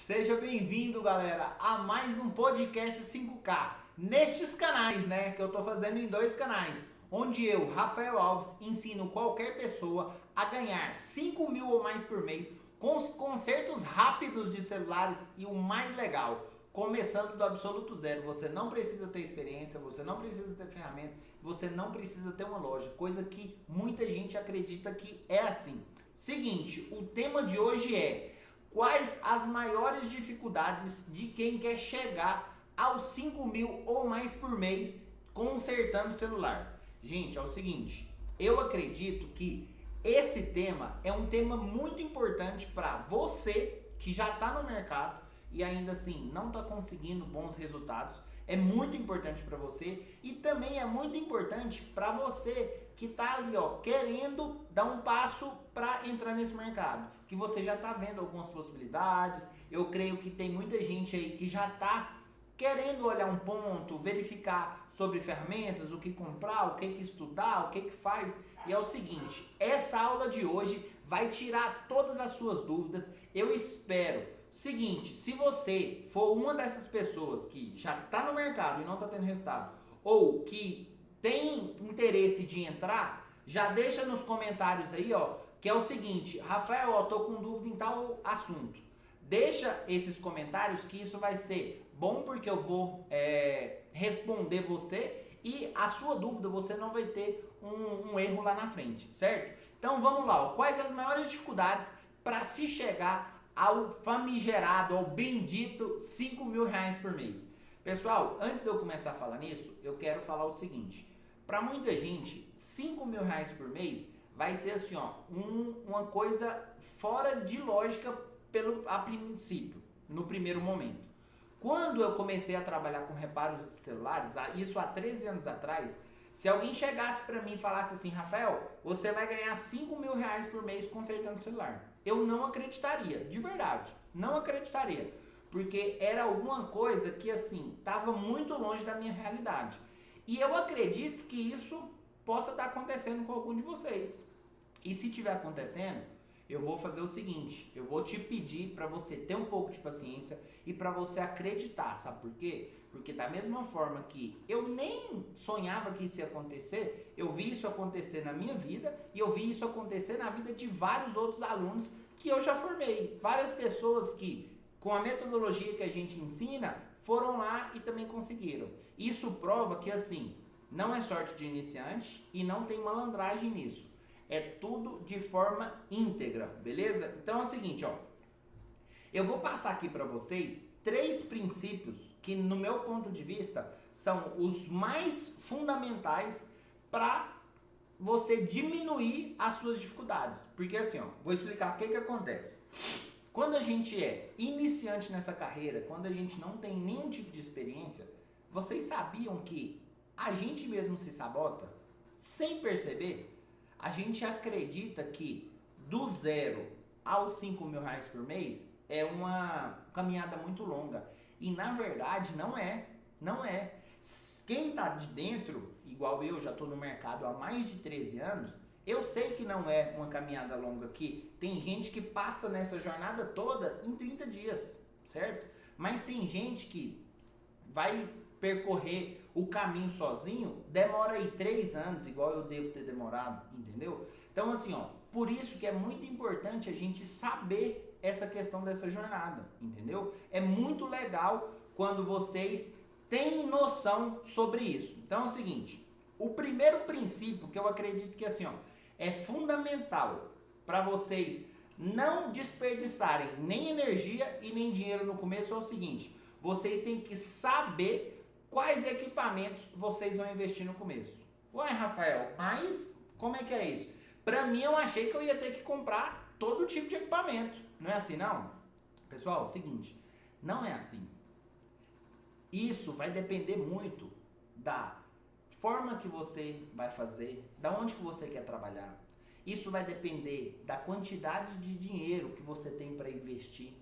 Seja bem-vindo, galera, a mais um podcast 5K. Nestes canais, que eu tô fazendo em dois canais, onde eu, Rafael Alves, ensino qualquer pessoa a ganhar 5 mil ou mais por mês com os consertos rápidos de celulares e o mais legal, começando do absoluto zero. Você não precisa ter experiência, você não precisa ter ferramenta, você não precisa ter uma loja, coisa que muita gente acredita que é assim. Seguinte, o tema de hoje é: quais as maiores dificuldades de quem quer chegar aos 5 mil ou mais por mês consertando celular? Gente, é o seguinte, eu acredito que esse tema é um tema muito importante para você que já está no mercado e ainda assim não está conseguindo bons resultados. É muito importante para você e também é muito importante para você que está ali, querendo dar um passo para entrar nesse mercado, que você já está vendo algumas possibilidades. Eu creio que tem muita gente aí que já está querendo olhar um ponto, verificar sobre ferramentas, o que comprar, o que estudar, o que faz. E é o seguinte, essa aula de hoje vai tirar todas as suas dúvidas. Eu espero. Seguinte, se você for uma dessas pessoas que já está no mercado e não está tendo resultado, ou que tem interesse de entrar, já deixa nos comentários aí, que é o seguinte: Rafael, eu tô com dúvida em tal assunto. Deixa esses comentários que isso vai ser bom, porque eu vou responder você e a sua dúvida você não vai ter um erro lá na frente, certo? Então vamos lá, quais as maiores dificuldades para se chegar ao famigerado, ao bendito 5 mil reais por mês? Pessoal, antes de eu começar a falar nisso, eu quero falar o seguinte: para muita gente, 5 mil reais por mês vai ser assim, uma coisa fora de lógica a princípio, no primeiro momento. Quando eu comecei a trabalhar com reparos de celulares, isso há 13 anos atrás, se alguém chegasse para mim e falasse assim: Rafael, você vai ganhar 5 mil reais por mês consertando celular, eu não acreditaria, de verdade, não acreditaria, porque era alguma coisa que assim, estava muito longe da minha realidade. E eu acredito que isso possa estar acontecendo com algum de vocês. E se estiver acontecendo, eu vou fazer o seguinte: eu vou te pedir para você ter um pouco de paciência e para você acreditar. Sabe por quê? Porque da mesma forma que eu nem sonhava que isso ia acontecer, eu vi isso acontecer na minha vida e eu vi isso acontecer na vida de vários outros alunos que eu já formei. Várias pessoas que, com a metodologia que a gente ensina, foram lá e também conseguiram. Isso prova que assim, não é sorte de iniciante e não tem malandragem nisso. É tudo de forma íntegra, beleza? Então é o seguinte, eu vou passar aqui para vocês 3 princípios que, no meu ponto de vista, são os mais fundamentais para você diminuir as suas dificuldades. Porque assim, vou explicar o que acontece. Quando a gente é iniciante nessa carreira, quando a gente não tem nenhum tipo de experiência, vocês sabiam que a gente mesmo se sabota sem perceber? A gente acredita que do 0 aos 5 mil reais por mês é uma caminhada muito longa. E na verdade não é. Não é. Quem está de dentro, igual eu, já estou no mercado há mais de 13 anos, eu sei que não é uma caminhada longa aqui. Tem gente que passa nessa jornada toda em 30 dias, certo? Mas tem gente que vai percorrer o caminho sozinho, demora aí 3 anos, igual eu devo ter demorado, entendeu? Então assim, por isso que é muito importante a gente saber essa questão dessa jornada, entendeu? É muito legal quando vocês têm noção sobre isso. Então é o seguinte, o primeiro princípio que eu acredito que assim, é fundamental para vocês não desperdiçarem nem energia e nem dinheiro no começo é o seguinte: vocês têm que saber quais equipamentos vocês vão investir no começo. Ué, Rafael, mas como é que é isso? Para mim, eu achei que eu ia ter que comprar todo tipo de equipamento. Não é assim, não? Pessoal, é o seguinte, não é assim. Isso vai depender muito da forma que você vai fazer, da onde que você quer trabalhar. Isso vai depender da quantidade de dinheiro que você tem para investir.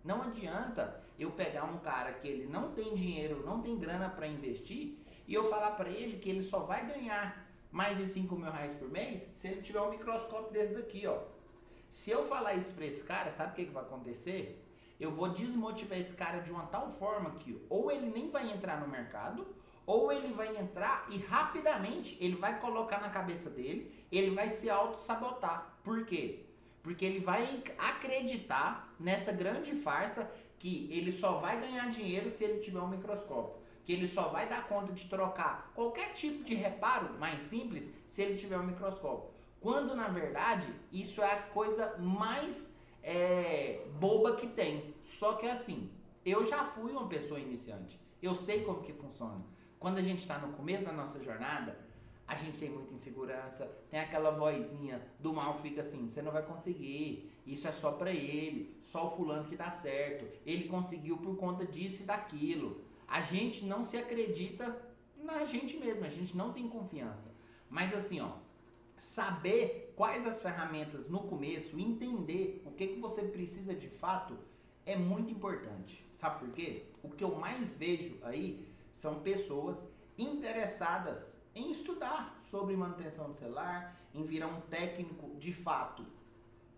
Não adianta eu pegar um cara que ele não tem dinheiro, não tem grana para investir e eu falar para ele que ele só vai ganhar mais de 5 mil reais por mês se ele tiver um microscópio desse daqui, Se eu falar isso para esse cara, sabe o que vai acontecer? eu vou desmotivar esse cara de uma tal forma que ou ele nem vai entrar no mercado, ou ele vai entrar e rapidamente ele vai colocar na cabeça dele, ele vai se auto-sabotar. Por quê? Porque ele vai acreditar nessa grande farsa que ele só vai ganhar dinheiro se ele tiver um microscópio. Que ele só vai dar conta de trocar qualquer tipo de reparo mais simples se ele tiver um microscópio. Quando, na verdade, isso é a coisa mais boba que tem. Só que assim, eu já fui uma pessoa iniciante. Eu sei como que funciona. Quando a gente está no começo da nossa jornada, a gente tem muita insegurança, tem aquela vozinha do mal que fica assim, você não vai conseguir, isso é só pra ele, só o fulano que dá certo, ele conseguiu por conta disso e daquilo. A gente não se acredita na gente mesmo, a gente não tem confiança. Mas assim, ó, saber quais as ferramentas no começo, entender o que você precisa de fato, é muito importante. Sabe por quê? O que eu mais vejo aí são pessoas interessadas em estudar sobre manutenção do celular, em virar um técnico de fato,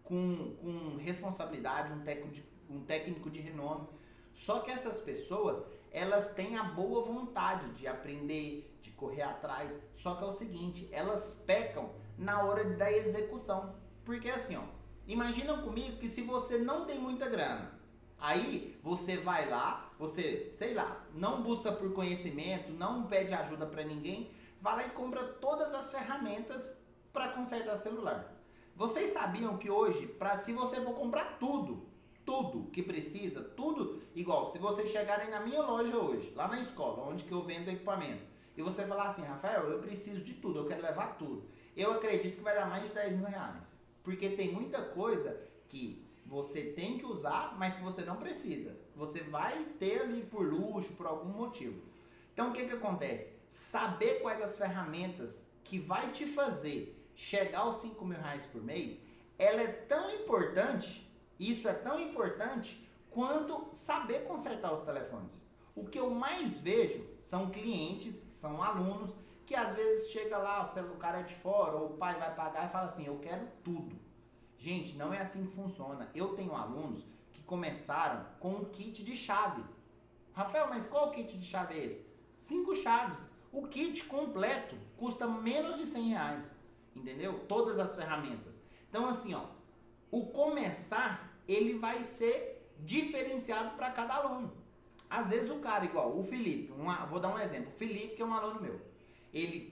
com responsabilidade, um técnico de renome. Só que essas pessoas, elas têm a boa vontade de aprender, de correr atrás, só que é o seguinte, elas pecam na hora da execução. Porque assim, ó, imagina comigo que se você não tem muita grana, aí você vai lá, você, sei lá, não busca por conhecimento, não pede ajuda pra ninguém, vai lá e compra todas as ferramentas para consertar celular. Vocês sabiam que hoje, se você for comprar tudo que precisa, tudo, igual, se vocês chegarem na minha loja hoje, lá na escola, onde que eu vendo equipamento, e você falar assim, Rafael, eu preciso de tudo, eu quero levar tudo, eu acredito que vai dar mais de 10 mil reais. Porque tem muita coisa que você tem que usar, mas que você não precisa. Você vai ter ali por luxo, por algum motivo. Então o que acontece? Saber quais as ferramentas que vai te fazer chegar aos 5 mil reais por mês, ela é tão importante, isso é tão importante, quanto saber consertar os telefones. O que eu mais vejo são clientes, são alunos, que às vezes chega lá, o cara é de fora, ou o pai vai pagar e fala assim, eu quero tudo. Gente, não é assim que funciona. Eu tenho alunos que começaram com um kit de chave. Rafael, mas qual kit de chave é esse? 5 chaves. O kit completo custa menos de 100 reais. Entendeu? Todas as ferramentas. Então assim, ó, o começar, ele vai ser diferenciado para cada aluno. Às vezes o cara, igual o Felipe, vou dar um exemplo. O Felipe, que é um aluno meu.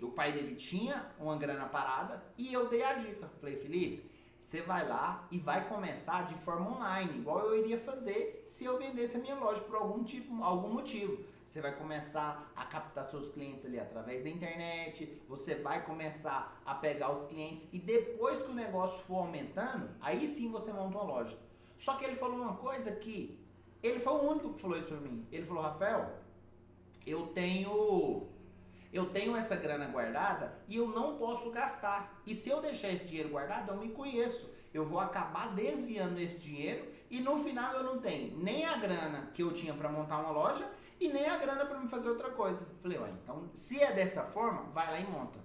O pai dele tinha uma grana parada e eu dei a dica. Falei, Felipe, você vai lá e vai começar de forma online, igual eu iria fazer se eu vendesse a minha loja por algum motivo. Você vai começar a captar seus clientes ali através da internet, você vai começar a pegar os clientes e depois que o negócio for aumentando, aí sim você monta uma loja. Só que ele falou uma coisa que, ele foi o único que falou isso pra mim. Ele falou, Rafael, eu tenho essa grana guardada e eu não posso gastar. E se eu deixar esse dinheiro guardado, eu me conheço. Eu vou acabar desviando esse dinheiro e no final eu não tenho nem a grana que eu tinha para montar uma loja e nem a grana para me fazer outra coisa. Falei, ué, então se é dessa forma, vai lá e monta.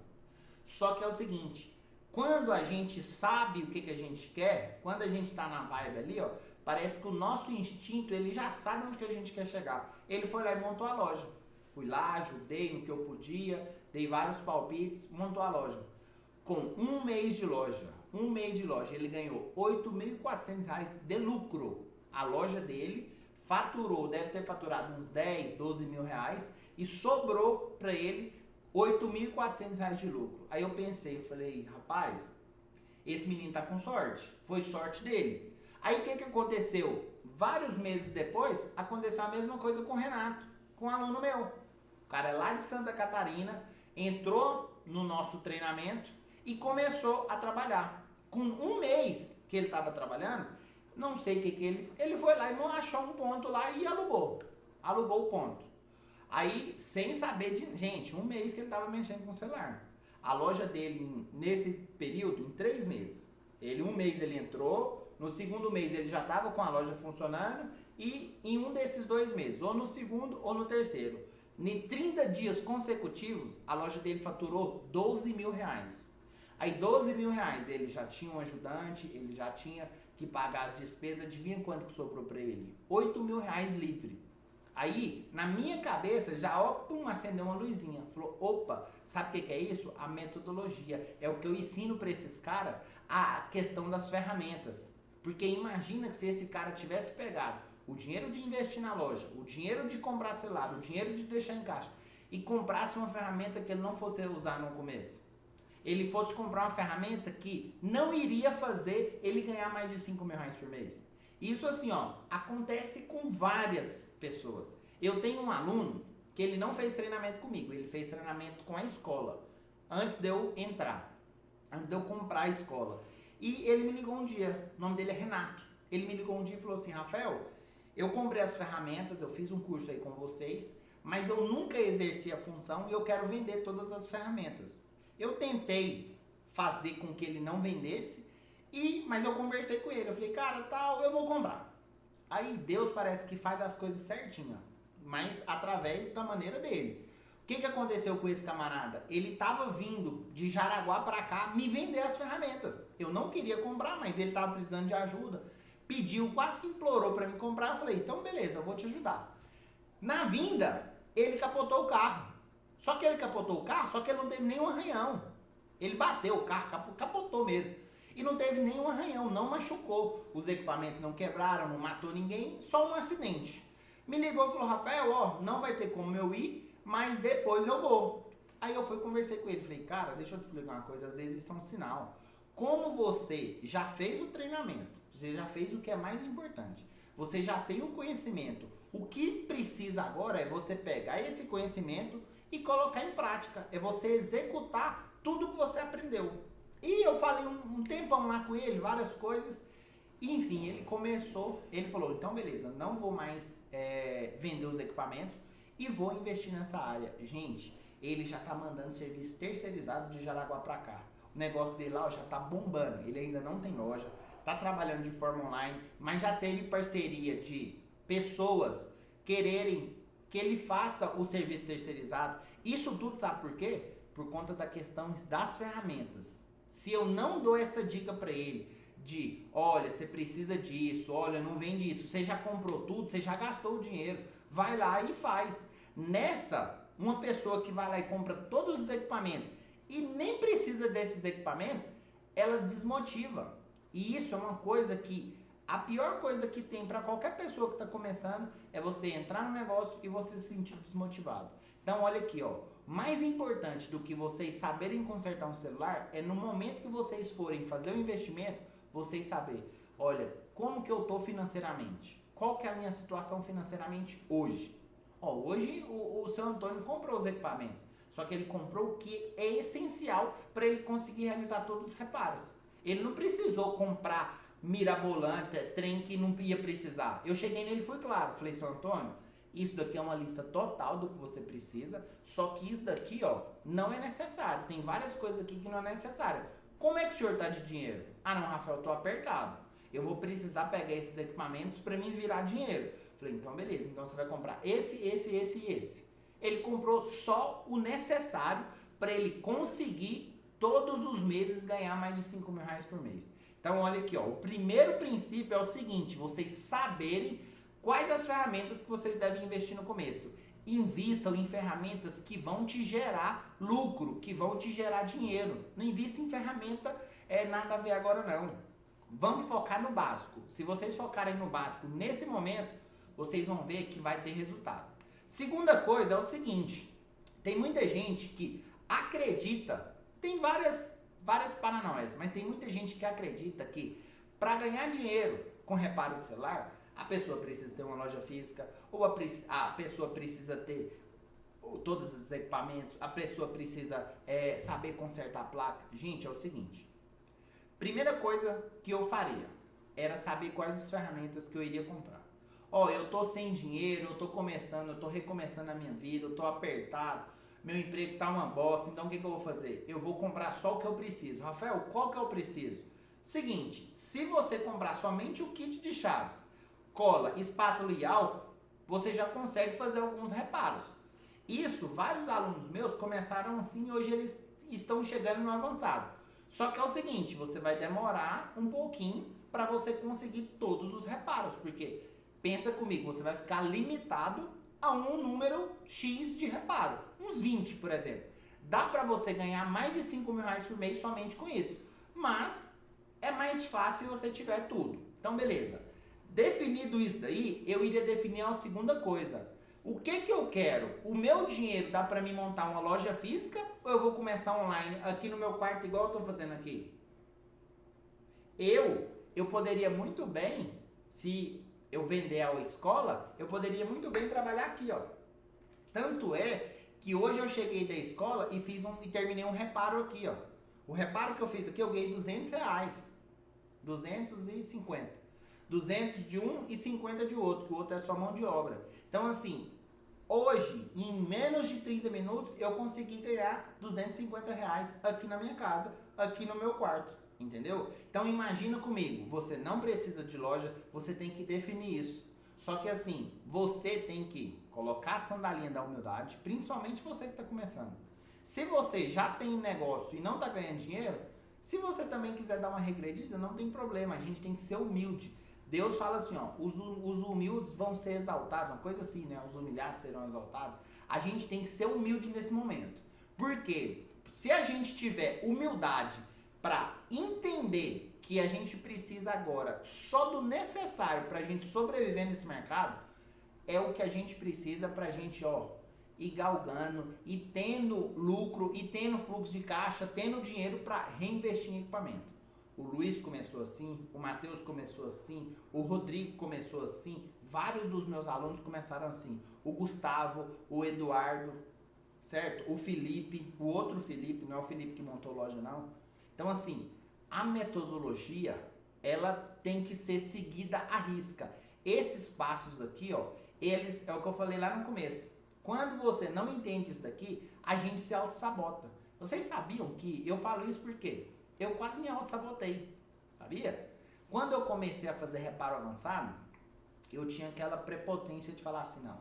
Só que é o seguinte, quando a gente sabe o que a gente quer, quando a gente tá na vibe ali, ó, parece que o nosso instinto, ele já sabe onde que a gente quer chegar. Ele foi lá e montou a loja. Fui lá, ajudei no que eu podia, dei vários palpites, montou a loja. Com um mês de loja, ele ganhou R$ 8.400 de lucro. A loja dele faturou, deve ter faturado uns 10, 12 mil reais e sobrou para ele R$ 8.400 de lucro. Aí eu pensei, eu falei, rapaz, esse menino tá com sorte, foi sorte dele. Aí o que aconteceu? Vários meses depois, aconteceu a mesma coisa com o Renato, com um aluno meu. O cara é lá de Santa Catarina, entrou no nosso treinamento e começou a trabalhar. Com um mês que ele estava trabalhando, não sei o que ele foi lá e não achou um ponto lá e alugou o ponto. Aí, sem saber de... Gente, um mês que ele estava mexendo com o celular. A loja dele, nesse período, em 3 meses. Um mês ele entrou, no segundo mês ele já estava com a loja funcionando e em um desses 2 meses, ou no segundo ou no terceiro, em 30 dias consecutivos, a loja dele faturou 12 mil reais. Aí 12 mil reais, ele já tinha um ajudante, ele já tinha que pagar as despesas, adivinha quanto que sobrou para ele? R$ 8.000 livre. Aí, na minha cabeça, já acendeu uma luzinha. Falou, opa, sabe o que é isso? A metodologia. É o que eu ensino para esses caras, a questão das ferramentas. Porque imagina que se esse cara tivesse pegado o dinheiro de investir na loja, o dinheiro de comprar celular, o dinheiro de deixar em caixa, e comprasse uma ferramenta que ele não fosse usar no começo. Ele fosse comprar uma ferramenta que não iria fazer ele ganhar mais de R$ 5.000 por mês. Isso assim, ó, acontece com várias pessoas. Eu tenho um aluno que ele não fez treinamento comigo, ele fez treinamento com a escola, antes de eu entrar, antes de eu comprar a escola. E ele me ligou um dia, o nome dele é Renato. Ele me ligou um dia e falou assim, Rafael, eu comprei as ferramentas, eu fiz um curso aí com vocês, mas eu nunca exerci a função e eu quero vender todas as ferramentas. Eu tentei fazer com que ele não vendesse, mas eu conversei com ele. Eu falei, cara, tal, eu vou comprar. Aí Deus parece que faz as coisas certinho, mas através da maneira dele. O que aconteceu com esse camarada? Ele estava vindo de Jaraguá para cá me vender as ferramentas. Eu não queria comprar, mas ele estava precisando de ajuda. Pediu, quase que implorou para me comprar. Eu falei, então beleza, eu vou te ajudar. Na vinda, ele capotou o carro. Só que ele capotou o carro, só que ele não teve nenhum arranhão. Ele bateu o carro, capotou mesmo. E não teve nenhum arranhão, não machucou. Os equipamentos não quebraram, não matou ninguém, só um acidente. Me ligou e falou, Rafael, ó, não vai ter como eu ir, mas depois eu vou. Aí eu fui e conversei com ele. Falei, cara, deixa eu te explicar uma coisa, às vezes isso é um sinal. Como você já fez o treinamento, você já fez o que é mais importante, você já tem o conhecimento, o que precisa agora é você pegar esse conhecimento e colocar em prática. É você executar tudo que você aprendeu. E eu falei um tempão lá com ele, várias coisas. E, enfim, ele começou, ele falou, então beleza, não vou mais vender os equipamentos e vou investir nessa área. Gente, ele já tá mandando serviço terceirizado de Jaraguá pra cá. O negócio dele lá ó, já tá bombando. Ele ainda não tem loja, tá trabalhando de forma online, mas já teve parceria de pessoas quererem que ele faça o serviço terceirizado. Isso tudo sabe por quê? Por conta da questão das ferramentas. Se eu não dou essa dica para ele de, olha, você precisa disso, olha, não vende isso, você já comprou tudo, você já gastou o dinheiro, vai lá e faz. Nessa, uma pessoa que vai lá e compra todos os equipamentos e nem precisa desses equipamentos, ela desmotiva. E isso é uma coisa que a pior coisa que tem para qualquer pessoa que está começando é você entrar no negócio e você se sentir desmotivado. Então olha aqui, ó, mais importante do que vocês saberem consertar um celular é no momento que vocês forem fazer o investimento, vocês saberem, olha, como que eu tô financeiramente? Qual que é a minha situação financeiramente hoje? Ó, hoje o seu Antônio comprou os equipamentos, só que ele comprou o que é essencial para ele conseguir realizar todos os reparos. Ele não precisou comprar mirabolante, trem que não ia precisar. Eu cheguei nele e fui claro, falei, seu Antônio, isso daqui é uma lista total do que você precisa, só que isso daqui, ó, não é necessário. Tem várias coisas aqui que não é necessário. Como é que o senhor tá de dinheiro? Ah não, Rafael, eu tô apertado. Eu vou precisar pegar esses equipamentos para mim virar dinheiro. Falei, então beleza, então você vai comprar esse e esse. Ele comprou só o necessário para ele conseguir todos os meses ganhar mais de R$ 5.000 por mês. Então olha aqui, ó, o primeiro princípio é o seguinte, vocês saberem quais as ferramentas que vocês devem investir no começo. Invistam em ferramentas que vão te gerar lucro, que vão te gerar dinheiro. Não invista em ferramenta nada a ver agora não. Vamos focar no básico. Se vocês focarem no básico nesse momento, vocês vão ver que vai ter resultado. Segunda coisa é o seguinte, tem muita gente que acredita, tem várias paranoias, mas tem muita gente que acredita que para ganhar dinheiro com reparo de celular, a pessoa precisa ter uma loja física, ou a pessoa precisa ter todos os equipamentos, a pessoa precisa saber consertar a placa. Gente, é o seguinte, primeira coisa que eu faria era saber quais as ferramentas que eu iria comprar. Ó, eu tô sem dinheiro, eu tô começando, eu tô recomeçando a minha vida, eu tô apertado, meu emprego tá uma bosta, então o que eu vou fazer? Eu vou comprar só o que eu preciso. Rafael, qual que eu preciso? Seguinte, se você comprar somente o kit de chaves, cola, espátula e álcool, você já consegue fazer alguns reparos. Isso, vários alunos meus começaram assim e hoje eles estão chegando no avançado. Só que é o seguinte, você vai demorar um pouquinho para você conseguir todos os reparos, porque pensa comigo, você vai ficar limitado a um número X de reparo, uns 20, por exemplo. Dá para você ganhar mais de 5 mil reais por mês somente com isso, mas é mais fácil se você tiver tudo. Então, beleza. Definido isso daí, eu iria definir a segunda coisa. O que eu quero? O meu dinheiro dá para mim montar uma loja física ou eu vou começar online aqui no meu quarto igual eu tô fazendo aqui? Eu poderia muito bem, se eu vender a escola, eu poderia muito bem trabalhar aqui, ó. Tanto é que hoje eu cheguei da escola e terminei um reparo aqui, ó. O reparo que eu fiz aqui, eu ganhei 200 reais. 250. 200 de um e 50 de outro, que o outro é só mão de obra. Então, assim, hoje, em menos de 30 minutos, eu consegui ganhar 250 reais aqui na minha casa, aqui no meu quarto. Entendeu? Então imagina comigo, você não precisa de loja, você tem que definir isso. Só que assim, você tem que colocar a sandalinha da humildade, principalmente você que está começando. Se você já tem negócio e não está ganhando dinheiro, se você também quiser dar uma regredida, não tem problema, a gente tem que ser humilde. Deus fala assim, ó, os humildes vão ser exaltados, uma coisa assim, né? Os humilhados serão exaltados. A gente tem que ser humilde nesse momento. Porque se a gente tiver humildade para entender que a gente precisa agora só do necessário para a gente sobreviver nesse mercado, é o que a gente precisa para a gente, ó, ir galgando e tendo lucro e tendo fluxo de caixa, tendo dinheiro para reinvestir em equipamento. O Luiz começou assim, o Matheus começou assim, o Rodrigo começou assim, vários dos meus alunos começaram assim, o Gustavo, o Eduardo, certo? O Felipe, o outro Felipe, não é o Felipe que montou loja não. Então, assim, a metodologia, ela tem que ser seguida à risca. Esses passos aqui, ó, eles, é o que eu falei lá no começo. Quando você não entende isso daqui, a gente se auto-sabota. Vocês sabiam que eu falo isso porque eu quase me auto-sabotei, sabia? Quando eu comecei a fazer reparo avançado, eu tinha aquela prepotência de falar assim, não,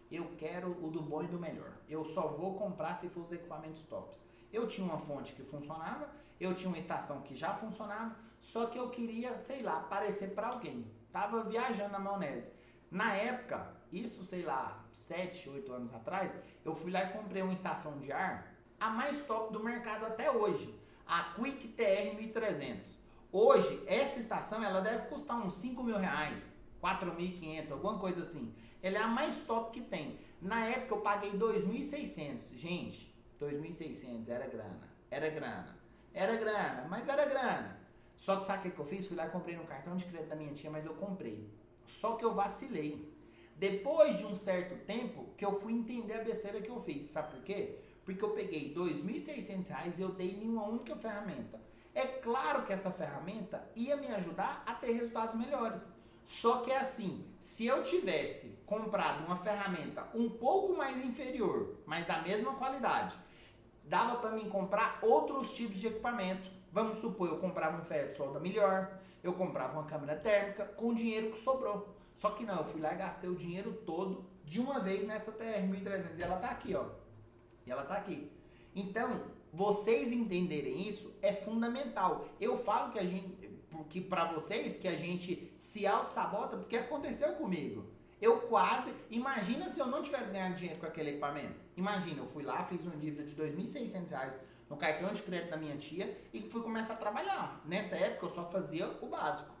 eu quero o do bom e do melhor. Eu só vou comprar se for os equipamentos tops. Eu tinha uma fonte que funcionava, eu tinha uma estação que já funcionava, só que eu queria, sei lá, aparecer para alguém. Tava viajando na maionese. Na época, isso, sei lá, 7, 8 anos atrás, eu fui lá e comprei uma estação de ar, a mais top do mercado até hoje, a Quick TR 1300. Hoje, essa estação, ela deve custar uns 5 mil reais, 4.500, alguma coisa assim. Ela é a mais top que tem. Na época, eu paguei 2.600. Gente, 2.600, era grana, mas era grana. Só que sabe o que eu fiz? Fui lá e comprei no cartão de crédito da minha tia, mas eu comprei. Só que eu vacilei. Depois de um certo tempo, que eu fui entender a besteira que eu fiz. Sabe por quê? Porque eu peguei 2.600 reais e eu dei em uma única ferramenta. É claro que essa ferramenta ia me ajudar a ter resultados melhores. Só que é assim, se eu tivesse comprado uma ferramenta um pouco mais inferior, mas da mesma qualidade, dava para mim comprar outros tipos de equipamento. Vamos supor, eu comprava um ferro de solda melhor, eu comprava uma câmera térmica com o dinheiro que sobrou. Só que não, eu fui lá e gastei o dinheiro todo de uma vez nessa TR 1300 e ela tá aqui, ó. E ela tá aqui. Então, vocês entenderem isso é fundamental. Eu falo que a gente, porque para vocês que a gente se auto-sabota porque aconteceu comigo. Eu quase, imagina se eu não tivesse ganhado dinheiro com aquele equipamento. Imagina, eu fui lá, fiz uma dívida de 2.600 reais no cartão de crédito da minha tia e fui começar a trabalhar. Nessa época eu só fazia o básico.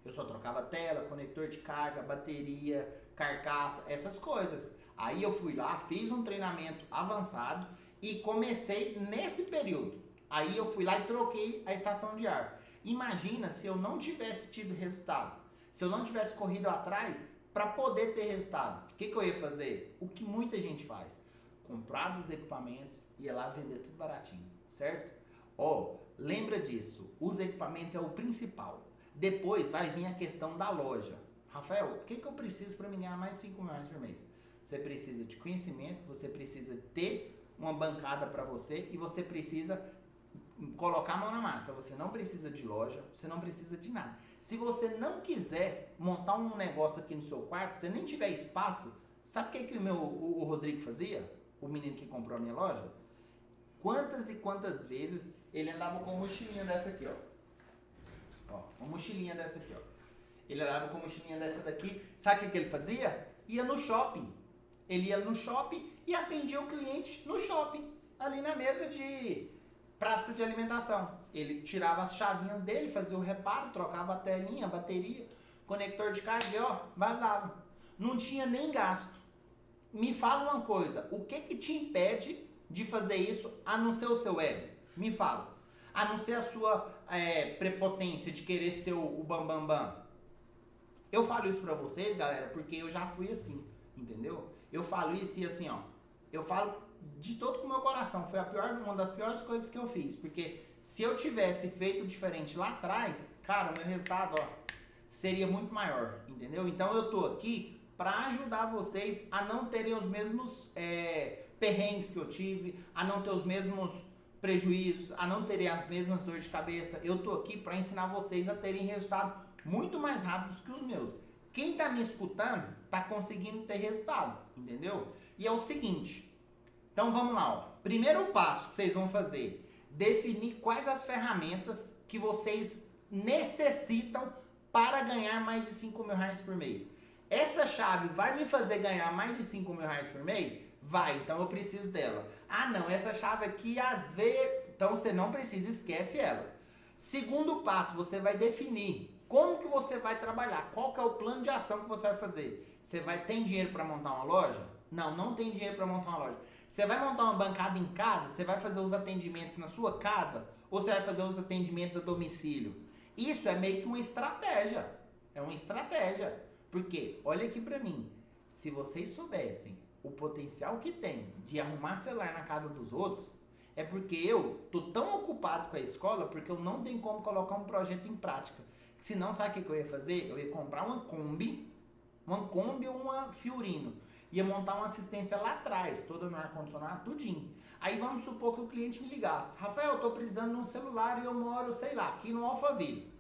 Eu só trocava tela, conector de carga, bateria, carcaça, essas coisas. Aí eu fui lá, fiz um treinamento avançado e comecei nesse período. Aí eu fui lá e troquei a estação de ar. Imagina se eu não tivesse tido resultado. Se eu não tivesse corrido atrás para poder ter resultado. O que eu ia fazer? O que muita gente faz. Comprar dos equipamentos e ir lá vender tudo baratinho, certo? Ó, lembra disso. Os equipamentos é o principal. Depois vai vir a questão da loja. Rafael, o que eu preciso para me ganhar mais de 5 mil reais por mês? Você precisa de conhecimento, você precisa ter uma bancada para você e você precisa colocar a mão na massa. Você não precisa de loja, você não precisa de nada. Se você não quiser montar um negócio aqui no seu quarto, se nem tiver espaço, sabe o que o Rodrigo fazia? O menino que comprou a minha loja? Quantas e quantas vezes ele andava com uma mochilinha dessa aqui, ó. Ó, uma mochilinha dessa aqui, ó. Ele andava com uma mochilinha dessa daqui. Sabe o que ele fazia? Ia no shopping. Ele ia no shopping e atendia o cliente no shopping, ali na mesa de praça de alimentação. Ele tirava as chavinhas dele, fazia o reparo, trocava a telinha, a bateria, conector de carga e ó, vazava. Não tinha nem gasto. Me fala uma coisa, o que te impede de fazer isso a não ser o seu ego? Me fala. A não ser a sua prepotência de querer ser o bambambam. Bam, bam. Eu falo isso pra vocês, galera, porque eu já fui assim, entendeu? Eu falo isso e assim, ó, eu falo de todo com o meu coração. Foi uma das piores coisas que eu fiz, porque se eu tivesse feito diferente lá atrás, cara, o meu resultado, ó, seria muito maior, entendeu? Então eu tô aqui pra ajudar vocês a não terem os mesmos perrengues que eu tive, a não ter os mesmos prejuízos, a não terem as mesmas dores de cabeça. Eu tô aqui pra ensinar vocês a terem resultado muito mais rápidos que os meus. Quem tá me escutando tá conseguindo ter resultado, entendeu? E é o seguinte, então vamos lá, ó. Primeiro passo que vocês vão fazer, definir quais as ferramentas que vocês necessitam para ganhar mais de 5 mil reais por mês. Essa chave vai me fazer ganhar mais de 5 mil reais por mês? Vai, então eu preciso dela. Ah não, essa chave aqui às vezes... Então você não precisa, esquece ela. Segundo passo, você vai definir como que você vai trabalhar, qual que é o plano de ação que você vai fazer. Você tem dinheiro para montar uma loja? Não, não tem dinheiro para montar uma loja. Você vai montar uma bancada em casa? Você vai fazer os atendimentos na sua casa? Ou você vai fazer os atendimentos a domicílio? Isso é meio que uma estratégia. É uma estratégia. Porque, olha aqui pra mim, se vocês soubessem o potencial que tem de arrumar celular na casa dos outros, é porque eu tô tão ocupado com a escola porque eu não tenho como colocar um projeto em prática. Senão, sabe o que eu ia fazer? Eu ia comprar uma Kombi ou uma Fiorino. Ia montar uma assistência lá atrás, toda no ar-condicionado, tudinho. Aí vamos supor que o cliente me ligasse. Rafael, eu tô precisando de um celular e eu moro, sei lá, aqui no Alphaville,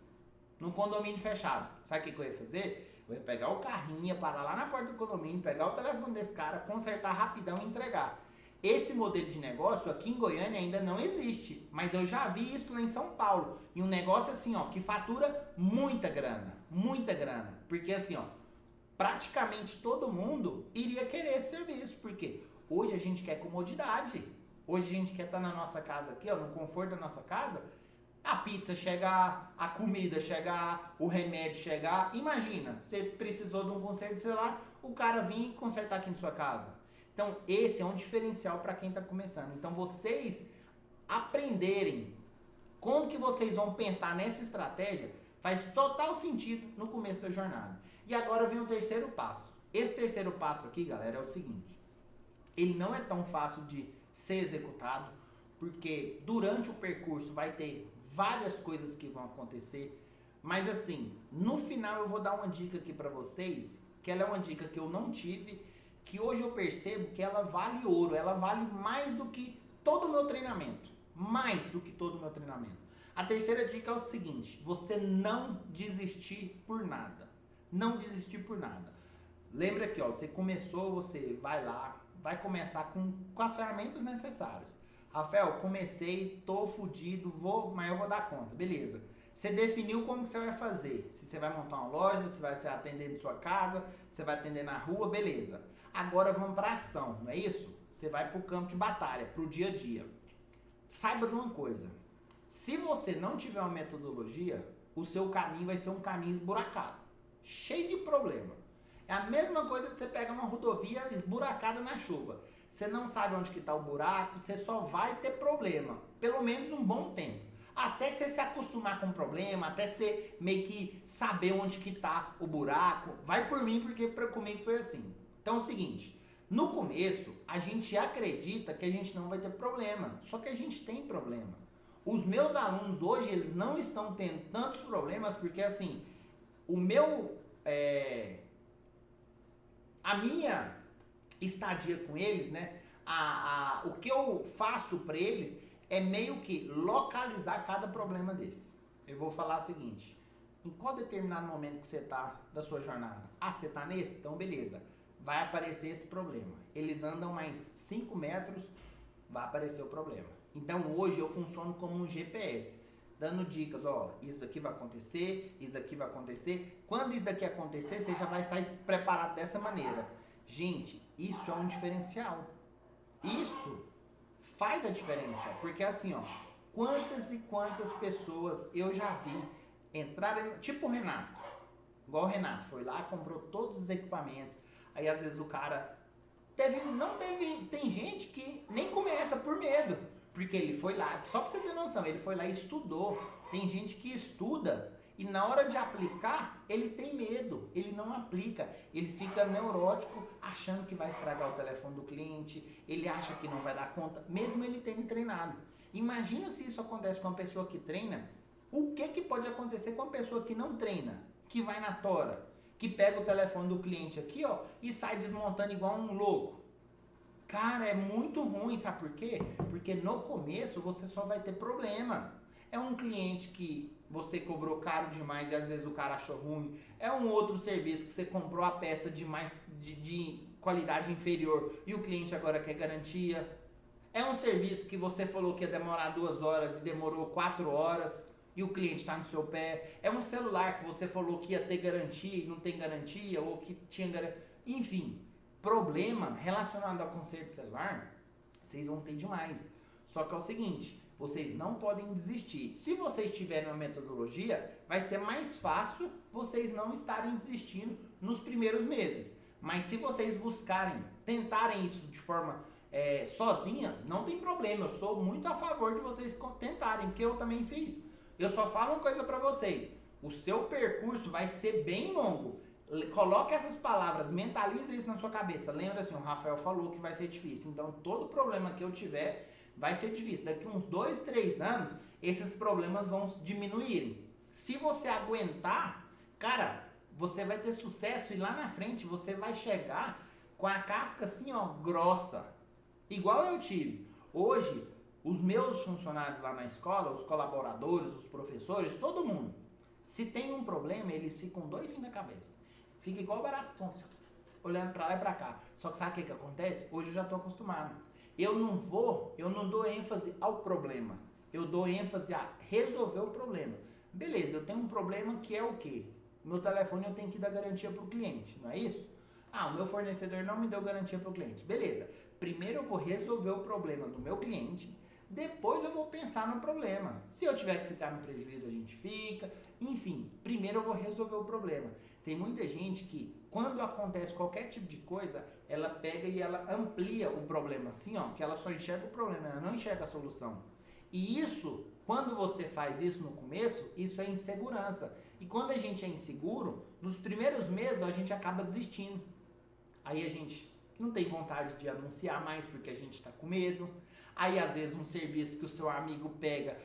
num condomínio fechado. Sabe o que eu ia fazer? Eu ia pegar o carrinho, ia parar lá na porta do condomínio, pegar o telefone desse cara, consertar rapidão e entregar. Esse modelo de negócio aqui em Goiânia ainda não existe, mas eu já vi isso lá em São Paulo. E um negócio assim, ó, que fatura muita grana, porque assim, ó, praticamente todo mundo iria querer esse serviço, porque hoje a gente quer comodidade, hoje a gente quer estar na nossa casa aqui, ó, no conforto da nossa casa, a pizza chegar, a comida chegar, o remédio chegar. Imagina, você precisou de um conserto de celular, o cara vir consertar aqui na sua casa. Então, esse é um diferencial para quem está começando. Então, vocês aprenderem como que vocês vão pensar nessa estratégia faz total sentido no começo da jornada. E agora vem o terceiro passo. Esse terceiro passo aqui, galera, é o seguinte. Ele não é tão fácil de ser executado, porque durante o percurso vai ter várias coisas que vão acontecer. Mas assim, no final eu vou dar uma dica aqui para vocês, que ela é uma dica que eu não tive, que hoje eu percebo que ela vale ouro, ela vale mais do que todo o meu treinamento. Mais do que todo o meu treinamento. A terceira dica é o seguinte, você não desistir por nada. Não desistir por nada. Lembra que ó, você começou, você vai lá, vai começar com as ferramentas necessárias. Rafael, comecei, tô fudido, mas eu vou dar conta, beleza. Você definiu como que você vai fazer. Se você vai montar uma loja, se vai ser atender de sua casa, se você vai atender na rua, beleza. Agora vamos para ação, não é isso? Você vai para o campo de batalha, para o dia a dia. Saiba de uma coisa, se você não tiver uma metodologia, o seu caminho vai ser um caminho esburacado, cheio de problema. É a mesma coisa que você pega uma rodovia esburacada na chuva. Você não sabe onde que está o buraco, você só vai ter problema, pelo menos um bom tempo. Até você se acostumar com o problema, até você meio que saber onde que está o buraco. Vai por mim, porque comigo foi assim. Então é o seguinte, no começo a gente acredita que a gente não vai ter problema, só que a gente tem problema. Os meus alunos hoje, eles não estão tendo tantos problemas, porque assim, a minha estadia com eles, né, o que eu faço para eles é meio que localizar cada problema desse. Eu vou falar o seguinte, em qual determinado momento que você está da sua jornada? Ah, você está nesse? Então beleza. Vai aparecer esse problema. Eles andam mais 5 metros, vai aparecer o problema. Então hoje eu funciono como um GPS. dando dicas, ó, isso daqui vai acontecer, isso daqui vai acontecer. Quando isso daqui acontecer, você já vai estar preparado dessa maneira. Gente, isso é um diferencial. Isso faz a diferença, porque assim, ó, quantas e quantas pessoas eu já vi entrarem, tipo o Renato, igual o Renato, foi lá, comprou todos os equipamentos, aí às vezes o cara tem gente que nem começa por medo, porque ele foi lá, só pra você ter noção, ele foi lá e estudou. Tem gente que estuda e na hora de aplicar, ele tem medo, ele não aplica, ele fica neurótico, achando que vai estragar o telefone do cliente, ele acha que não vai dar conta, mesmo ele tendo treinado. Imagina se isso acontece com uma pessoa que treina, o que pode acontecer com uma pessoa que não treina, que vai na tora, que pega o telefone do cliente aqui, ó, e sai desmontando igual um louco. Cara, é muito ruim, sabe por quê? Porque no começo você só vai ter problema. É um cliente que você cobrou caro demais e às vezes o cara achou ruim. É um outro serviço que você comprou a peça de qualidade inferior e o cliente agora quer garantia. É um serviço que você falou que ia demorar 2 horas e demorou 4 horas e o cliente está no seu pé. É um celular que você falou que ia ter garantia e não tem garantia, ou que tinha garantia. Enfim, problema relacionado ao conserto de celular, vocês vão ter demais. Só que é o seguinte, vocês não podem desistir. Se vocês tiverem uma metodologia, vai ser mais fácil vocês não estarem desistindo nos primeiros meses. Mas se vocês buscarem, tentarem isso de forma sozinha, não tem problema. Eu sou muito a favor de vocês tentarem, porque eu também fiz. Eu só falo uma coisa pra vocês. O seu percurso vai ser bem longo. Coloque essas palavras, mentalize isso na sua cabeça. Lembra assim, o Rafael falou que vai ser difícil. Então, todo problema que eu tiver vai ser difícil. Daqui uns 2, 3 anos, esses problemas vão diminuírem. Se você aguentar, cara, você vai ter sucesso e lá na frente você vai chegar com a casca assim, ó, grossa. Igual eu tive. Hoje, os meus funcionários lá na escola, os colaboradores, os professores, todo mundo, se tem um problema, eles ficam doidinhos na cabeça. Fica igual barato tonto, olhando pra lá e pra cá. Só que sabe o que acontece? Hoje eu já tô acostumado. Eu não dou ênfase ao problema. Eu dou ênfase a resolver o problema. Beleza, eu tenho um problema que é o quê? Meu telefone eu tenho que dar garantia pro cliente, não é isso? Ah, o meu fornecedor não me deu garantia pro cliente. Beleza, primeiro eu vou resolver o problema do meu cliente, depois eu vou pensar no problema. Se eu tiver que ficar no prejuízo, a gente fica. Enfim, primeiro eu vou resolver o problema. Tem muita gente que, quando acontece qualquer tipo de coisa, ela pega e ela amplia o problema, assim, ó, que ela só enxerga o problema, ela não enxerga a solução. E isso, quando você faz isso no começo, isso é insegurança. E quando a gente é inseguro, nos primeiros meses a gente acaba desistindo. Aí a gente não tem vontade de anunciar mais porque a gente está com medo. Aí às vezes um serviço que o seu amigo pega,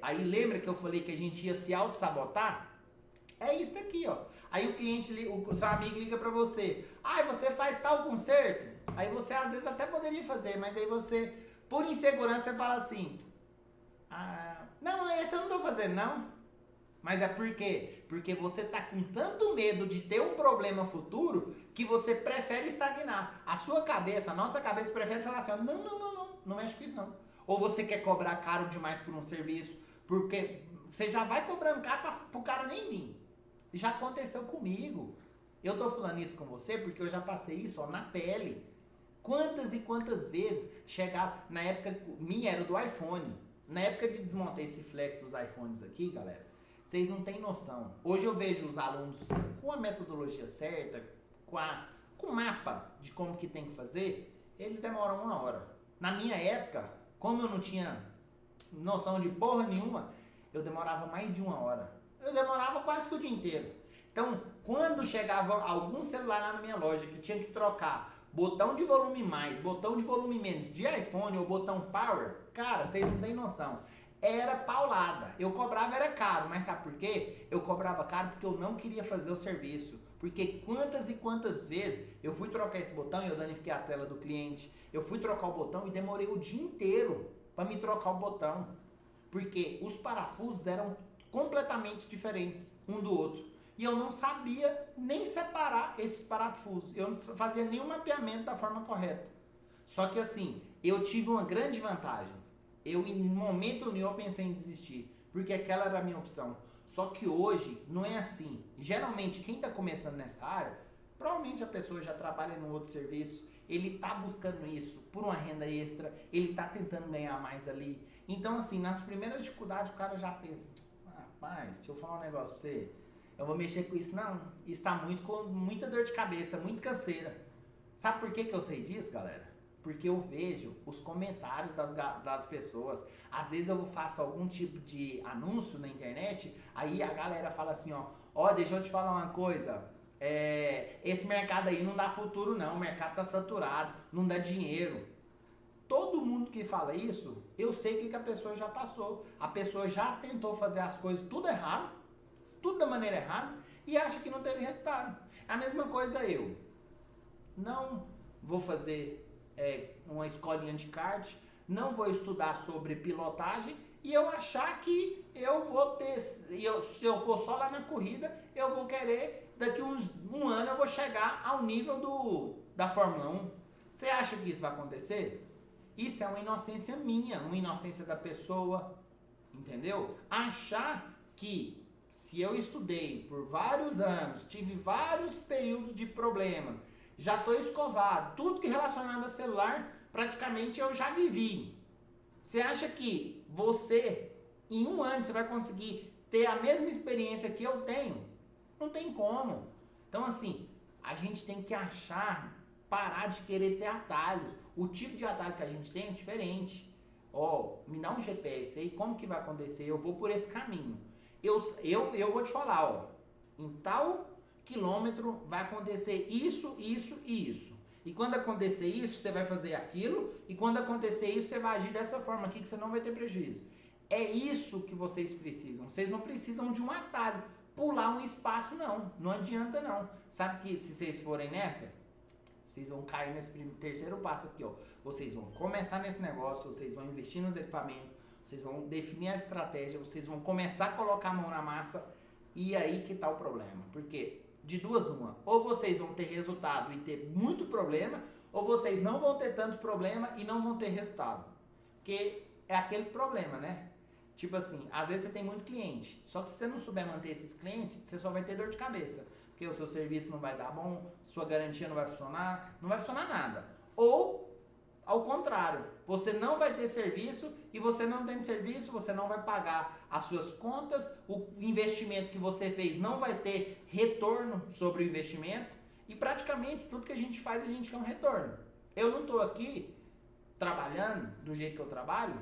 aí lembra que eu falei que a gente ia se auto-sabotar? É isso daqui, ó. Aí o cliente, o seu amigo liga pra você. Ah, você faz tal conserto? Aí você às vezes até poderia fazer, mas aí você, por insegurança, você fala assim, não, esse eu não tô fazendo, não. Mas é por quê? Porque você tá com tanto medo de ter um problema futuro que você prefere estagnar. A nossa cabeça prefere falar assim, não mexe com isso não. Ou você quer cobrar caro demais por um serviço, porque você já vai cobrando caro pro cara nem vir. Já aconteceu comigo. Eu tô falando isso com você porque eu já passei isso, ó, na pele. Quantas e quantas vezes chegava, na época minha era do iPhone. Na época de desmontar esse flex dos iPhones aqui, galera, vocês não têm noção. Hoje eu vejo os alunos com a metodologia certa, com mapa de como que tem que fazer, eles demoram 1 hora. Na minha época, como eu não tinha noção de porra nenhuma, eu demorava mais de 1 hora. Eu demorava quase que o dia inteiro. Então, quando chegava algum celular lá na minha loja que tinha que trocar botão de volume mais, botão de volume menos de iPhone ou botão power, cara, vocês não têm noção. Era paulada. Eu cobrava, era caro, mas sabe por quê? Eu cobrava caro porque eu não queria fazer o serviço. Porque quantas e quantas vezes eu fui trocar esse botão e eu danifiquei a tela do cliente. Eu fui trocar o botão e demorei o dia inteiro para me trocar o botão. Porque os parafusos eram completamente diferentes um do outro. E eu não sabia nem separar esses parafusos. Eu não fazia nenhum mapeamento da forma correta. Só que assim, eu tive uma grande vantagem. Em momento nenhum eu pensei em desistir. porque aquela era a minha opção. Só que hoje não é assim. Geralmente quem está começando nessa área, provavelmente a pessoa já trabalha num outro serviço, ele está buscando isso por uma renda extra, ele está tentando ganhar mais ali. Então assim, nas primeiras dificuldades o cara já pensa, rapaz, deixa eu falar um negócio pra você, eu vou mexer com isso. Não, isso tá com muita dor de cabeça, muito canseira. Sabe por que eu sei disso, galera? Porque eu vejo os comentários das pessoas. Às vezes eu faço algum tipo de anúncio na internet, aí a galera fala assim, ó, deixa eu te falar uma coisa, esse mercado aí não dá futuro não, o mercado tá saturado, não dá dinheiro. Todo mundo que fala isso, eu sei o que a pessoa já passou. A pessoa já tentou fazer as coisas tudo errado, tudo da maneira errada, e acha que não teve resultado. A mesma coisa eu. Não vou fazer uma escolinha de kart, não vou estudar sobre pilotagem e eu achar que eu vou ter, se eu for só lá na corrida, eu vou querer, daqui um ano eu vou chegar ao nível da Fórmula 1. Você acha que isso vai acontecer? Isso é uma inocência minha, uma inocência da pessoa, entendeu? Achar que se eu estudei por vários anos, tive vários períodos de problemas, já estou escovado, tudo que é relacionado a celular, praticamente eu já vivi. Você acha que você, em um ano, você vai conseguir ter a mesma experiência que eu tenho? Não tem como. Então, assim, a gente tem que parar de querer ter atalhos. O tipo de atalho que a gente tem é diferente. Me dá um GPS aí, como que vai acontecer? Eu vou por esse caminho. Eu vou te falar, em tal quilômetro vai acontecer isso, isso e isso. E quando acontecer isso, você vai fazer aquilo. E quando acontecer isso, você vai agir dessa forma aqui que você não vai ter prejuízo. É isso que vocês precisam. Vocês não precisam de um atalho. Pular um espaço, não. Não adianta, não. Sabe que se vocês forem nessa, vocês vão cair nesse terceiro passo aqui, ó. Vocês vão começar nesse negócio, vocês vão investir nos equipamentos, vocês vão definir a estratégia, vocês vão começar a colocar a mão na massa. E aí que tá o problema. Porque de duas uma, ou vocês vão ter resultado e ter muito problema, ou vocês não vão ter tanto problema e não vão ter resultado. Porque é aquele problema, né? Tipo assim, às vezes você tem muito cliente, só que se você não souber manter esses clientes, você só vai ter dor de cabeça. Porque o seu serviço não vai dar bom, sua garantia não vai funcionar nada. Ou, ao contrário, você não vai ter serviço e você não tem serviço, você não vai pagar as suas contas, o investimento que você fez não vai ter retorno sobre o investimento e praticamente tudo que a gente faz, a gente quer um retorno. Eu não estou aqui trabalhando do jeito que eu trabalho,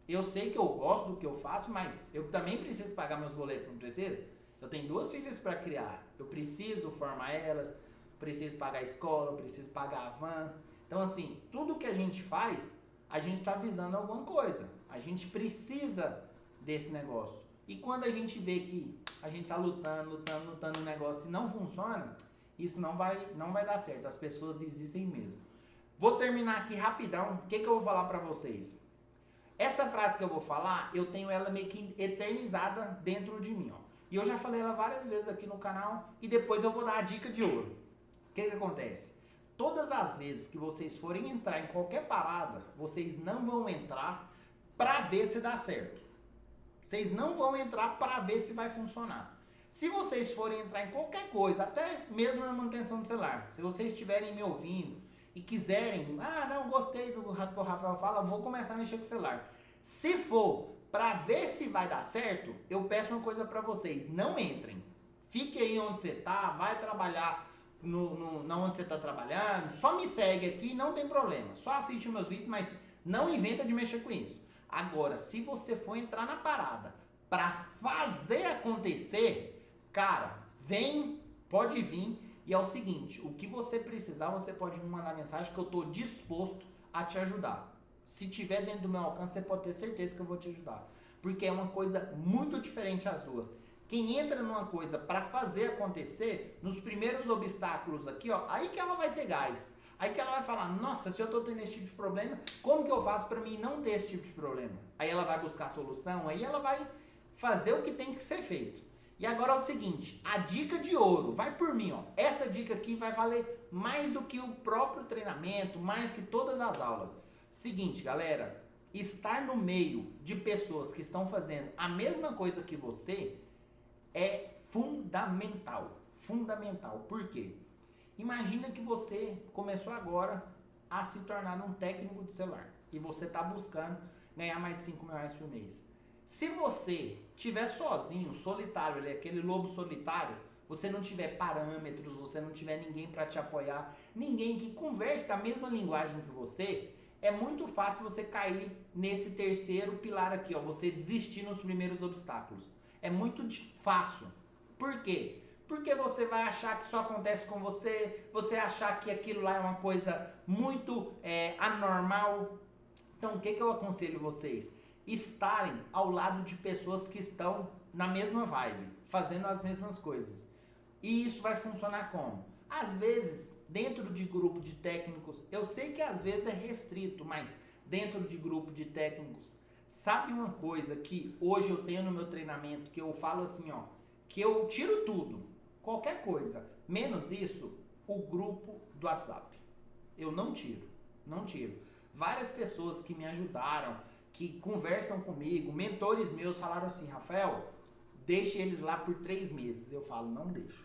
eu sei que eu gosto do que eu faço, mas eu também preciso pagar meus boletos, não preciso? Eu tenho 2 filhas para criar, eu preciso formar elas, preciso pagar a escola, preciso pagar a van. Então assim, tudo que a gente faz, a gente está visando alguma coisa. A gente precisa desse negócio. E quando a gente vê que a gente está lutando no negócio e não funciona, isso não vai dar certo. As pessoas desistem mesmo. Vou terminar aqui rapidão. O que eu vou falar para vocês? Essa frase que eu vou falar, eu tenho ela meio que eternizada dentro de mim, ó. E eu já falei ela várias vezes aqui no canal e depois eu vou dar a dica de ouro. O que acontece? Todas as vezes que vocês forem entrar em qualquer parada, vocês não vão entrar para ver se dá certo. Vocês não vão entrar para ver se vai funcionar. Se vocês forem entrar em qualquer coisa, até mesmo na manutenção do celular, se vocês estiverem me ouvindo e quiserem, não, gostei do que o Rafael fala, vou começar a mexer com o celular. Se for para ver se vai dar certo, eu peço uma coisa para vocês, não entrem. Fique aí onde você tá, vai trabalhar na onde você está trabalhando, só me segue aqui, não tem problema. Só assiste meus vídeos, mas não inventa de mexer com isso. Agora, se você for entrar na parada para fazer acontecer, cara, pode vir. E é o seguinte, o que você precisar, você pode me mandar mensagem que eu estou disposto a te ajudar. Se tiver dentro do meu alcance, você pode ter certeza que eu vou te ajudar. Porque é uma coisa muito diferente as duas. Quem entra numa coisa para fazer acontecer, nos primeiros obstáculos aqui, ó, aí que ela vai ter gás. Aí que ela vai falar, nossa, se eu tô tendo esse tipo de problema, como que eu faço para mim não ter esse tipo de problema? Aí ela vai buscar a solução, aí ela vai fazer o que tem que ser feito. E agora é o seguinte, a dica de ouro, vai por mim, ó. Essa dica aqui vai valer mais do que o próprio treinamento, mais que todas as aulas. Seguinte, galera, estar no meio de pessoas que estão fazendo a mesma coisa que você é fundamental. Fundamental. Por quê? Imagina que você começou agora a se tornar um técnico de celular e você está buscando ganhar mais de 5 mil reais por mês. Se você estiver sozinho, solitário, aquele lobo solitário, você não tiver parâmetros, você não tiver ninguém para te apoiar, ninguém que converse a mesma linguagem que você, é muito fácil você cair nesse terceiro pilar aqui, ó, você desistir nos primeiros obstáculos. É muito fácil. Por quê? Porque você vai achar que só acontece com você, você achar que aquilo lá é uma coisa muito anormal. Então, o que eu aconselho vocês? Estarem ao lado de pessoas que estão na mesma vibe, fazendo as mesmas coisas. E isso vai funcionar como? Às vezes, dentro de grupo de técnicos, eu sei que às vezes é restrito, mas dentro de grupo de técnicos, sabe uma coisa que hoje eu tenho no meu treinamento, que eu falo assim, ó, que eu tiro tudo, qualquer coisa, menos isso, o grupo do WhatsApp. Eu não tiro. Várias pessoas que me ajudaram, que conversam comigo, mentores meus falaram assim, Rafael, deixe eles lá por 3 meses. Eu falo, não deixo.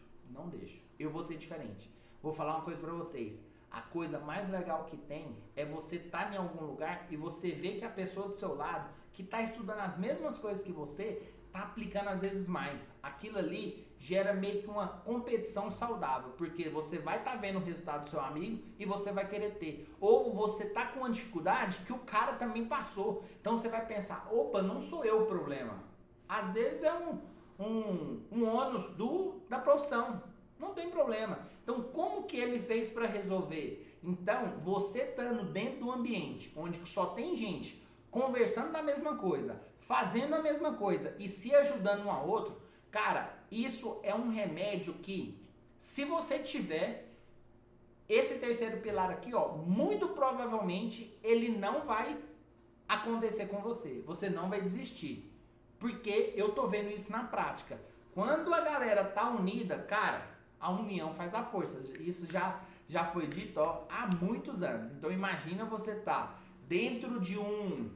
Eu vou ser diferente. Vou falar uma coisa pra vocês. A coisa mais legal que tem é você estar em algum lugar e você ver que a pessoa do seu lado, que está estudando as mesmas coisas que você, está aplicando às vezes mais. Aquilo ali gera meio que uma competição saudável, porque você vai estar vendo o resultado do seu amigo e você vai querer ter. Ou você está com uma dificuldade que o cara também passou. Então você vai pensar, opa, não sou eu o problema. Às vezes é um ônus da profissão. Não tem problema. Então, como que ele fez para resolver? Então, você estando dentro do ambiente onde só tem gente conversando da mesma coisa, fazendo a mesma coisa e se ajudando um ao outro, cara, isso é um remédio que, se você tiver esse terceiro pilar aqui, ó, muito provavelmente ele não vai acontecer com você. Você não vai desistir. Porque eu tô vendo isso na prática. Quando a galera tá unida, cara, a união faz a força. Isso já foi dito, ó, há muitos anos. Então imagina você tá dentro de um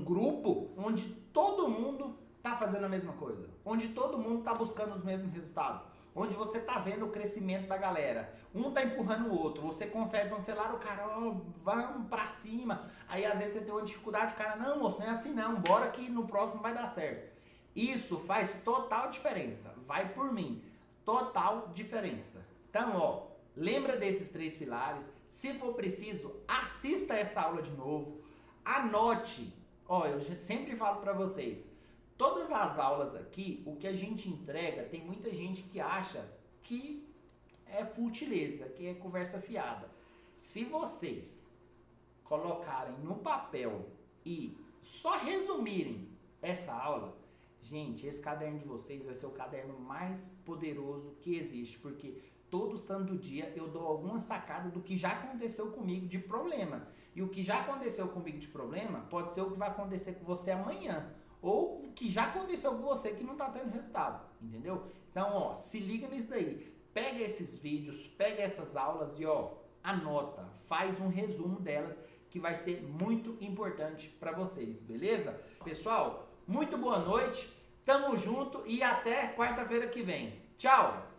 grupo onde todo mundo tá fazendo a mesma coisa, onde todo mundo tá buscando os mesmos resultados, onde você tá vendo o crescimento da galera, um tá empurrando o outro, você conserta um celular, o cara, ó, vamos pra cima, aí às vezes você tem uma dificuldade, o cara, não moço, não é assim não, bora que no próximo vai dar certo. Isso faz total diferença, vai por mim, total diferença. Então, ó, lembra desses 3 pilares, se for preciso, assista essa aula de novo, anote, ó, eu sempre falo pra vocês, todas as aulas aqui, o que a gente entrega, tem muita gente que acha que é futileza, que é conversa fiada. Se vocês colocarem no papel e só resumirem essa aula, gente, esse caderno de vocês vai ser o caderno mais poderoso que existe, porque todo santo dia eu dou alguma sacada do que já aconteceu comigo de problema. E o que já aconteceu comigo de problema pode ser o que vai acontecer com você amanhã. Ou que já aconteceu com você que não tá tendo resultado, entendeu? Então, ó, se liga nisso daí. Pega esses vídeos, pega essas aulas e, ó, anota. Faz um resumo delas que vai ser muito importante para vocês, beleza? Pessoal, muito boa noite, tamo junto e até quarta-feira que vem. Tchau!